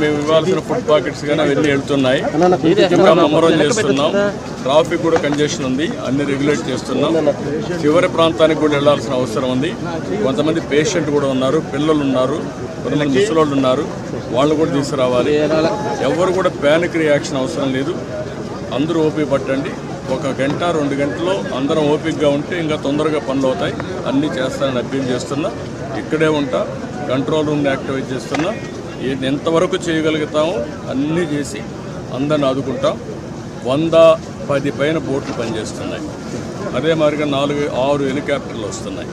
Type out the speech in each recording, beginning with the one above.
మేము ఇవ్వాల్సిన food pockets కానీ అవన్నీ వెళ్తున్నాయి. ఇంకా ముమ్మరం చేస్తున్నాం. ట్రాఫిక్ కూడా కంజెషన్ ఉంది, అన్ని రెగ్యులేట్ చేస్తున్నాం. చివరి ప్రాంతానికి కూడా వెళ్లాల్సిన అవసరం ఉంది. కొంతమంది పేషెంట్ కూడా ఉన్నారు, పిల్లలు ఉన్నారు, కొంతమంది ముసలోళ్ళు ఉన్నారు, వాళ్ళు కూడా తీసుకురావాలి. ఎవరు కూడా ప్యానిక్ రియాక్షన్ అవసరం లేదు. అందరూ ఓపిక పట్టండి. 1 గంట 2 గంటల్లో అందరం ఓపికగా ఉంటే ఇంకా తొందరగా పనులు అవుతాయి. అన్నీ చేస్తానని అప్పీల్ చేస్తున్నా. ఇక్కడే ఉంటా, కంట్రోల్ రూమ్ని యాక్టివేట్ చేస్తున్నా. ఎంతవరకు చేయగలుగుతామో అన్నీ చేసి అందరిని ఆదుకుంటాం. 110 పైన బోట్లు పనిచేస్తున్నాయి. అదే మాదిరిగా 4-6 హెలికాప్టర్లు వస్తున్నాయి.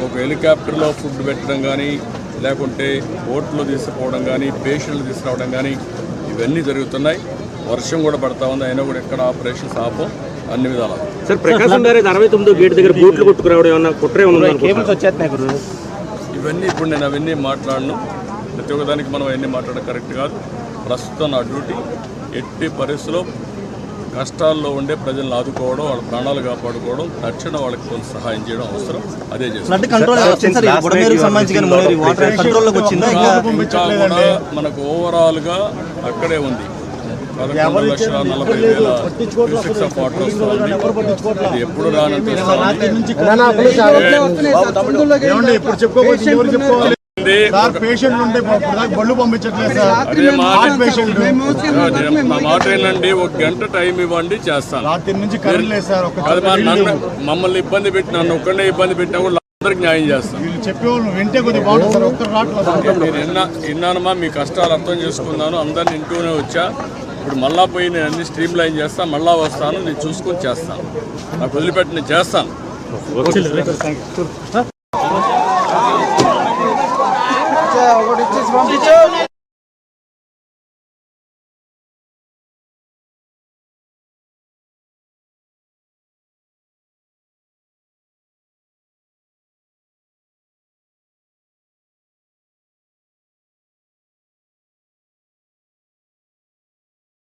ఒక హెలికాప్టర్లో ఫుడ్ పెట్టడం కానీ, లేకుంటే బోట్లో తీసుకుపోవడం కానీ, పేషెంట్లు తీసుకురావడం కానీ ఇవన్నీ జరుగుతున్నాయి. వర్షం కూడా పడతా ఉంది, అయినా కూడా ఎక్కడ ఆపరేషన్స్ ఆపం, అన్ని విధాలు. సార్, ప్రకాశం గారి 69 గేట్ దగ్గర బోట్లు కొట్టుకురావడం ఏమన్నా కుట్రే ఉన్నది? ఇవన్నీ ఇప్పుడు నేను అవన్నీ మాట్లాడను. ప్రతి ఒక్కదానికి మనం అవన్నీ మాట్లాడడం కరెక్ట్ కాదు. ప్రస్తుతం నా డ్యూటీ ఎట్టి పరిస్థితుల్లో కష్టాల్లో ఉండే ప్రజలను ఆదుకోవడం, వాళ్ళ ప్రాణాలు కాపాడుకోవడం, తక్షణ వాళ్ళకి కొంత సహాయం చేయడం అవసరం. అదే చేస్తాం. ఇంకా కూడా మనకు ఓవరాల్గా అక్కడే ఉంది 11,40,000 క్యూసెక్స్ ఆఫ్ వాటర్ వస్తుంది. అది ఎప్పుడు రానంత మా మాట ఏంటండి, 1 గంట టైం ఇవ్వండి, చేస్తాను. మమ్మల్ని ఇబ్బంది పెట్టి నన్ను ఒక్కడే ఇబ్బంది పెట్టినా కూడా అందరికి న్యాయం చేస్తాను. విన్నానమ్మా, మీ కష్టాలు అర్థం చేసుకున్నాను. అందరిని ఇంటూనే వచ్చా. ఇప్పుడు మళ్ళా పోయి నేను అన్ని స్ట్రీమ్ లైన్ చేస్తాను. మళ్ళా వస్తాను, నేను చూసుకొని చేస్తాను. నాకు వదిలిపెట్టి నేను చేస్తాను.